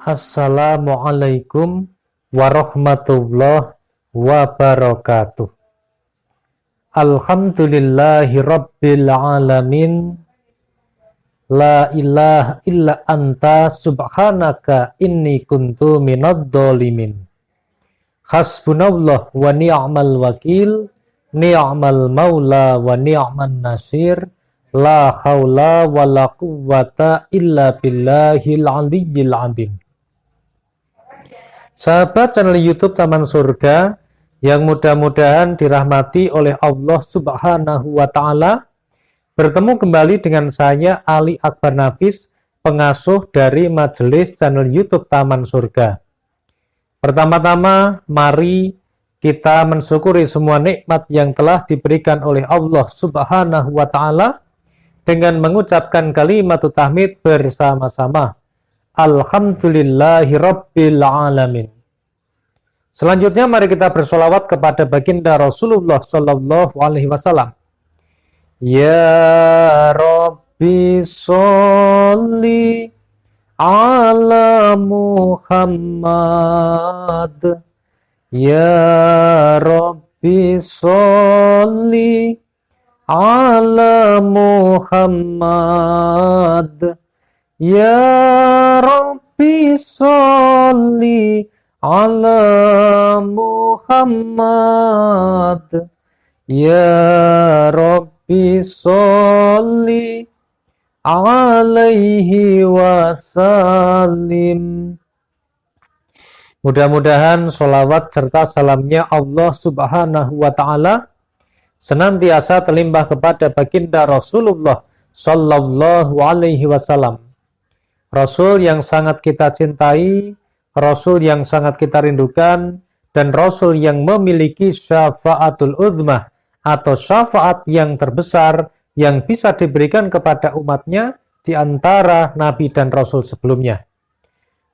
Assalamualaikum warahmatullahi wabarakatuh. Alhamdulillahi rabbil alamin. La ilaha illa anta subhanaka inni kuntu minadh dhalimin. Hasbunallah wa ni'mal wakil, ni'mal maula wa ni'man nasir. La haula wa la quwwata illa billahil aliyyil azim. Sahabat channel YouTube Taman Surga yang mudah-mudahan dirahmati oleh Allah Subhanahu wa taala, bertemu kembali dengan saya Ali Akbar Nafis, pengasuh dari majelis channel YouTube Taman Surga. Pertama-tama mari kita mensyukuri semua nikmat yang telah diberikan oleh Allah Subhanahu wa taala dengan mengucapkan kalimat tahmid bersama-sama. Alhamdulillahi rabbil alamin. Selanjutnya mari kita bersolawat kepada baginda Rasulullah sallallahu alaihi wasallam. Ya Rabbi sholli ala Muhammad. Ya Rabbi sholli ala Muhammad. Ya Rabbi sholli ala Muhammad. Ya Rabbi sholli alaihi wasallim. Mudah-mudahan sholawat serta salamnya Allah Subhanahu wa ta'ala senantiasa terlimpah kepada baginda Rasulullah sallallahu alaihi wasallam. Rasul yang sangat kita cintai, Rasul yang sangat kita rindukan, dan Rasul yang memiliki syafaatul uzmah atau syafaat yang terbesar yang bisa diberikan kepada umatnya di antara Nabi dan Rasul sebelumnya.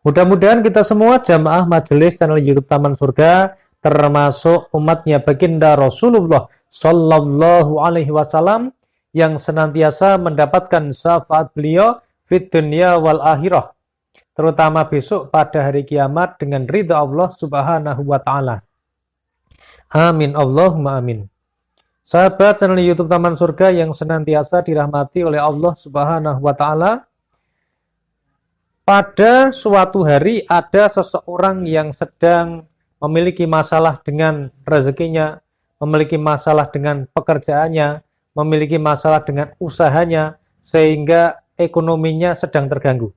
Mudah-mudahan kita semua jamaah majelis channel YouTube Taman Surga termasuk umatnya baginda Rasulullah sallallahu alaihi wasallam yang senantiasa mendapatkan syafaat beliau fit dunya wal akhirah, terutama besok pada hari kiamat dengan ridha Allah Subhanahu wa taala. Amin Allahumma amin. Sahabat channel YouTube Taman Surga yang senantiasa dirahmati oleh Allah Subhanahu wa taala, pada suatu hari ada seseorang yang sedang memiliki masalah dengan rezekinya, memiliki masalah dengan pekerjaannya, memiliki masalah dengan usahanya, sehingga ekonominya sedang terganggu.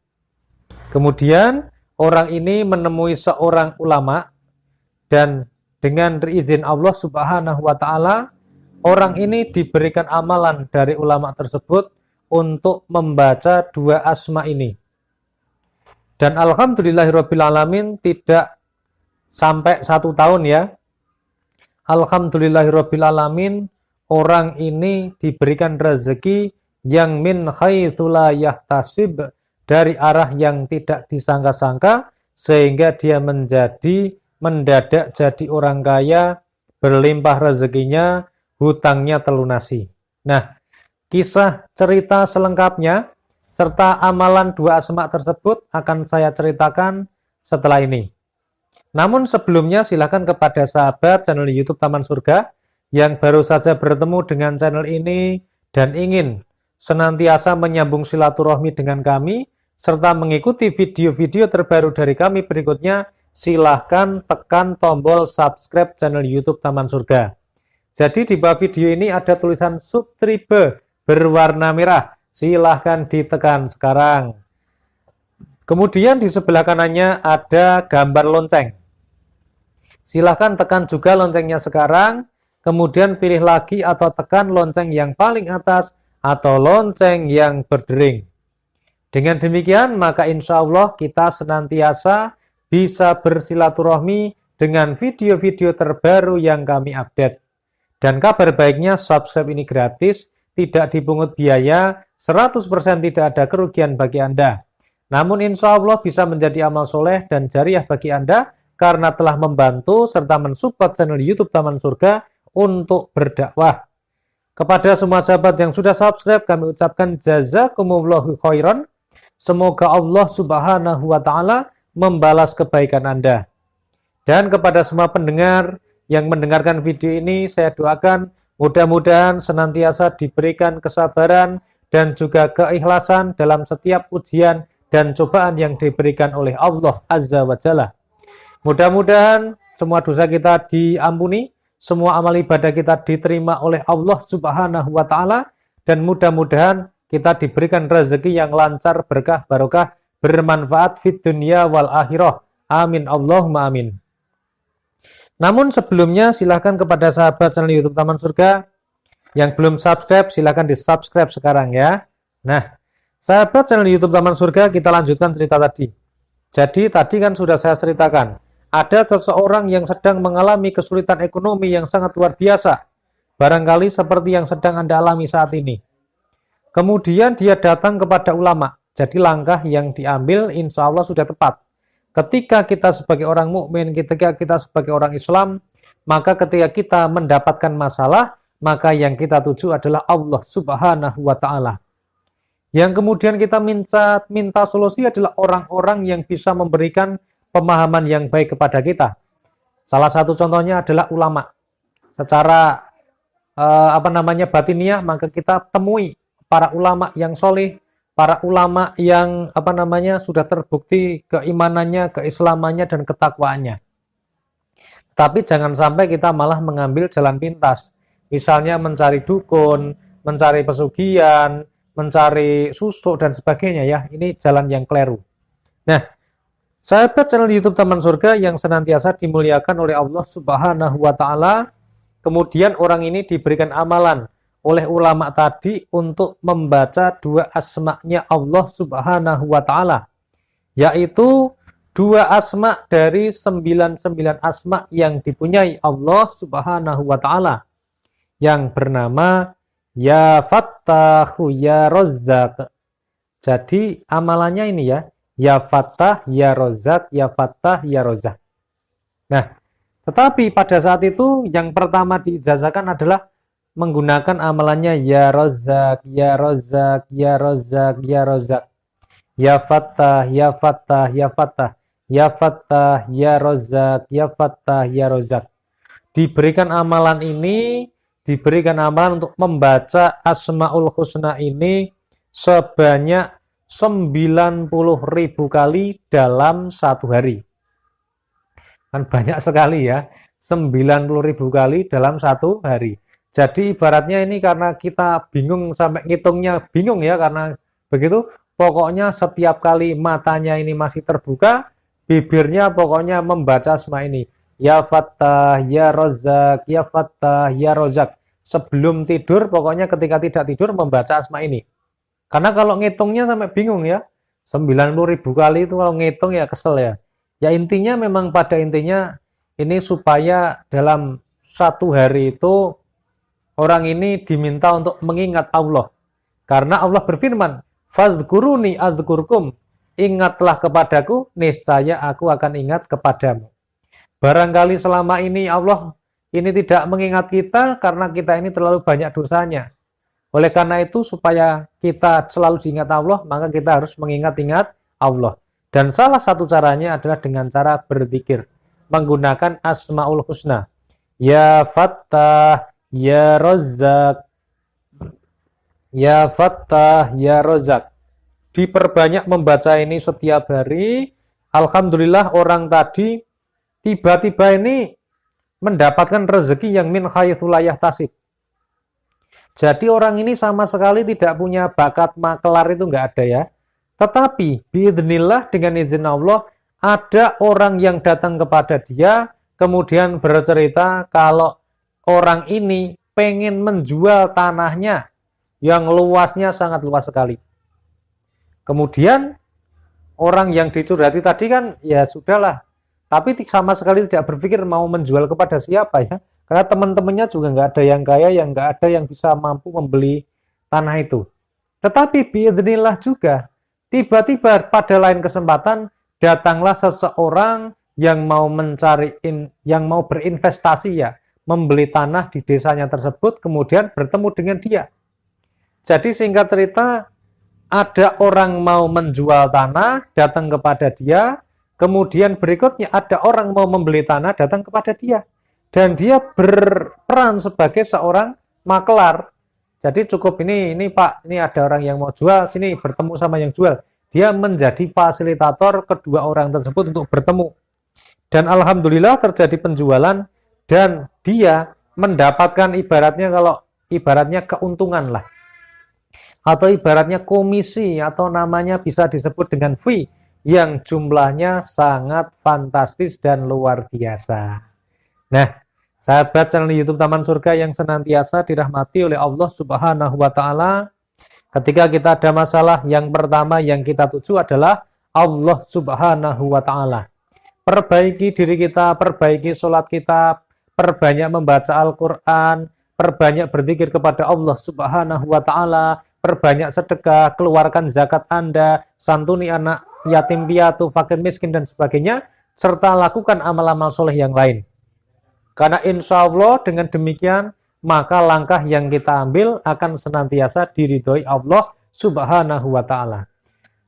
Kemudian orang ini menemui seorang ulama dan dengan izin Allah Subhanahu wa taala, orang ini diberikan amalan dari ulama tersebut untuk membaca dua asma ini. Dan alhamdulillahirabbil alamin tidak sampai 1 tahun ya. Alhamdulillahirabbil alamin, orang ini diberikan rezeki yang min haitsu la yahtasib, dari arah yang tidak disangka-sangka, sehingga dia mendadak jadi orang kaya, berlimpah rezekinya, hutangnya terlunasi. Nah, kisah cerita selengkapnya serta amalan dua asma tersebut akan saya ceritakan setelah ini. Namun sebelumnya silakan kepada sahabat channel YouTube Taman Surga yang baru saja bertemu dengan channel ini dan ingin senantiasa menyambung silaturahmi dengan kami serta mengikuti video-video terbaru dari kami berikutnya, silahkan tekan tombol subscribe channel YouTube Taman Surga. Jadi di bawah video ini ada tulisan subscribe berwarna merah, silahkan ditekan sekarang. Kemudian di sebelah kanannya ada gambar lonceng. Silahkan tekan juga loncengnya sekarang, kemudian pilih lagi atau tekan lonceng yang paling atas atau lonceng yang berdering. Dengan demikian, maka insya Allah kita senantiasa bisa bersilaturahmi dengan video-video terbaru yang kami update. Dan kabar baiknya, subscribe ini gratis, tidak dipungut biaya, 100% tidak ada kerugian bagi Anda. Namun insya Allah bisa menjadi amal soleh dan jariah bagi Anda karena telah membantu serta mensupport channel YouTube Taman Surga untuk berdakwah. Kepada semua sahabat yang sudah subscribe, kami ucapkan jazakumullahu khairan. Semoga Allah Subhanahu wa taala membalas kebaikan Anda. Dan kepada semua pendengar yang mendengarkan video ini, saya doakan mudah-mudahan senantiasa diberikan kesabaran dan juga keikhlasan dalam setiap ujian dan cobaan yang diberikan oleh Allah Azza wa Jalla. Mudah-mudahan semua dosa kita diampuni, semua amal ibadah kita diterima oleh Allah Subhanahu wa Ta'ala, dan mudah-mudahan kita diberikan rezeki yang lancar, berkah, barokah, bermanfaat fid dunya wal akhirah. Amin Allahumma amin. Namun sebelumnya silahkan kepada sahabat channel YouTube Taman Surga yang belum subscribe, silahkan di subscribe sekarang ya. Nah, sahabat channel YouTube Taman Surga, kita lanjutkan cerita tadi. Jadi tadi kan sudah saya ceritakan, ada seseorang yang sedang mengalami kesulitan ekonomi yang sangat luar biasa, barangkali seperti yang sedang Anda alami saat ini. Kemudian dia datang kepada ulama. Jadi langkah yang diambil insya Allah sudah tepat. Ketika kita sebagai orang mukmin, ketika kita sebagai orang Islam, maka ketika kita mendapatkan masalah, maka yang kita tuju adalah Allah Subhanahu wa Ta'ala. Yang kemudian kita minta solusi adalah orang-orang yang bisa memberikan pemahaman yang baik kepada kita. Salah satu contohnya adalah ulama. Secara batiniah, maka kita temui para ulama yang soleh, para ulama yang sudah terbukti keimanannya, keislamannya, dan ketakwaannya. Tapi jangan sampai kita malah mengambil jalan pintas. Misalnya mencari dukun, mencari pesugihan, mencari susuk, dan sebagainya ya. Ini jalan yang keliru. Nah, sahabat channel YouTube Taman Surga yang senantiasa dimuliakan oleh Allah Subhanahu wa Ta'ala, kemudian orang ini diberikan amalan oleh ulama tadi untuk membaca dua asma-nya Allah Subhanahu wa Ta'ala, yaitu dua asma dari 99 asma yang dipunyai Allah Subhanahu wa Ta'ala, yang bernama Ya Fattahu Ya Razzaq. Jadi amalannya ini Ya Fattah Ya Razzaq, Ya Fattah Ya Razzaq. Nah, tetapi pada saat itu yang pertama diijazahkan adalah menggunakan amalannya Ya Razzaq, Ya Razzaq, Ya Razzaq, Ya Razzaq, Ya Fattah, Ya Fattah, Ya Fattah, Ya Fattah, Ya Razzaq, Ya Fattah, Ya Razzaq. Diberikan amalan ini, diberikan amalan untuk membaca Asmaul Husna ini sebanyak 90.000 kali dalam satu hari. Kan banyak sekali ya, 90.000 kali dalam satu hari. Jadi ibaratnya ini karena kita bingung sampai ngitungnya bingung ya, karena begitu pokoknya setiap kali matanya ini masih terbuka, bibirnya pokoknya membaca asma ini. Ya Fattah, Ya Razzaq, Ya Fattah, Ya Razzaq. Sebelum tidur pokoknya ketika tidak tidur membaca asma ini. Karena kalau ngitungnya sampai bingung ya, 90.000 kali itu kalau ngitung ya kesel ya. Ya intinya memang pada intinya ini supaya dalam satu hari itu orang ini diminta untuk mengingat Allah. Karena Allah berfirman, "Fadhkuruni adzkurkum." Ingatlah kepadaku, niscaya aku akan ingat kepadamu. Barangkali selama ini Allah ini tidak mengingat kita karena kita ini terlalu banyak dosanya. Oleh karena itu supaya kita selalu diingat Allah, maka kita harus mengingat-ingat Allah. Dan salah satu caranya adalah dengan cara berzikir, menggunakan Asmaul Husna. Ya Fattah, Ya Razzaq, Ya Fattah, Ya Razzaq. Diperbanyak membaca ini setiap hari. Alhamdulillah orang tadi tiba-tiba ini mendapatkan rezeki yang min haitsu la yahtasib. Jadi orang ini sama sekali tidak punya bakat makelar, itu enggak ada ya. Tetapi biidznillah dengan izin Allah ada orang yang datang kepada dia kemudian bercerita kalau orang ini pengen menjual tanahnya yang luasnya sangat luas sekali. Kemudian orang yang dicurhati tadi kan ya sudahlah, tapi sama sekali tidak berpikir mau menjual kepada siapa ya. Karena teman-temannya juga nggak ada yang kaya, yang nggak ada yang bisa mampu membeli tanah itu. Tetapi biidznillah juga tiba-tiba pada lain kesempatan datanglah seseorang yang mau yang mau berinvestasi ya, membeli tanah di desanya tersebut, kemudian bertemu dengan dia. Jadi singkat cerita, ada orang mau menjual tanah, datang kepada dia, Kemudian berikutnya ada orang mau membeli tanah datang kepada dia. Dan dia berperan sebagai seorang makelar. Jadi cukup ini Pak, ini ada orang yang mau jual, sini bertemu sama yang jual. Dia menjadi fasilitator kedua orang tersebut untuk bertemu. Dan alhamdulillah terjadi penjualan dan dia mendapatkan ibaratnya keuntungan lah. Atau ibaratnya komisi atau namanya bisa disebut dengan fee yang jumlahnya sangat fantastis dan luar biasa. Nah, sahabat channel YouTube Taman Surga yang senantiasa dirahmati oleh Allah Subhanahu wa Ta'ala, ketika kita ada masalah, yang pertama yang kita tuju adalah Allah Subhanahu wa Ta'ala. Perbaiki diri kita, perbaiki sholat kita, perbanyak membaca Al-Quran, perbanyak berzikir kepada Allah Subhanahu wa Ta'ala, perbanyak sedekah, keluarkan zakat Anda, santuni anak yatim piatu, fakir miskin, dan sebagainya, serta lakukan amal-amal soleh yang lain. Karena insya Allah dengan demikian, maka langkah yang kita ambil akan senantiasa diridhoi Allah Subhanahu wa Ta'ala.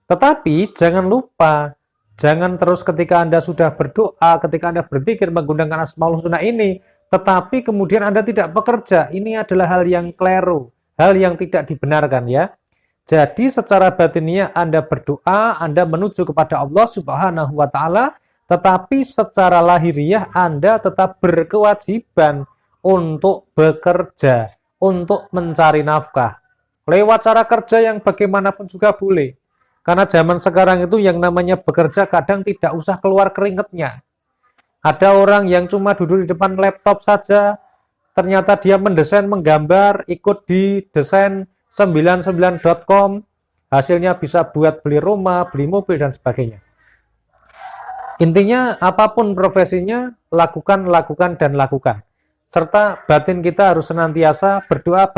Tetapi jangan lupa, jangan terus ketika Anda sudah berdoa, ketika Anda berzikir menggunakan Asmaul Husna ini, tetapi kemudian Anda tidak bekerja. Ini adalah hal yang keliru, hal yang tidak dibenarkan ya. Jadi secara batinnya Anda berdoa, Anda menuju kepada Allah Subhanahu wa Ta'ala, tetapi secara lahiriah Anda tetap berkewajiban untuk bekerja, untuk mencari nafkah. Lewat cara kerja yang bagaimanapun juga boleh. Karena zaman sekarang itu yang namanya bekerja kadang tidak usah keluar keringetnya. Ada orang yang cuma duduk di depan laptop saja, ternyata dia mendesain, menggambar, ikut di desain 99.com, hasilnya bisa buat beli rumah, beli mobil, dan sebagainya. Intinya apapun profesinya, lakukan, dan lakukan. Serta batin kita harus senantiasa berdoa,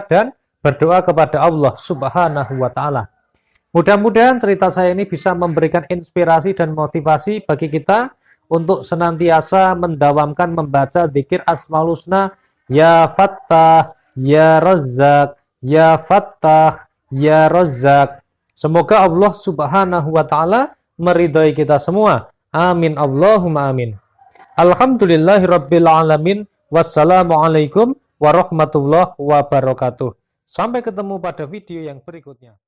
dan berdoa kepada Allah Subhanahu wa Ta'ala. Mudah-mudahan cerita saya ini bisa memberikan inspirasi dan motivasi bagi kita untuk senantiasa mendawamkan membaca zikir Asmaul Husna, Ya Fattah, Ya Razzaq, Ya Fattah, Ya Razzaq. Semoga Allah Subhanahu wa Ta'ala meridhai kita semua. Amin Allahumma amin. Alhamdulillahirabbil alamin. Wassalamualaikum warahmatullahi wabarakatuh. Sampai ketemu pada video yang berikutnya.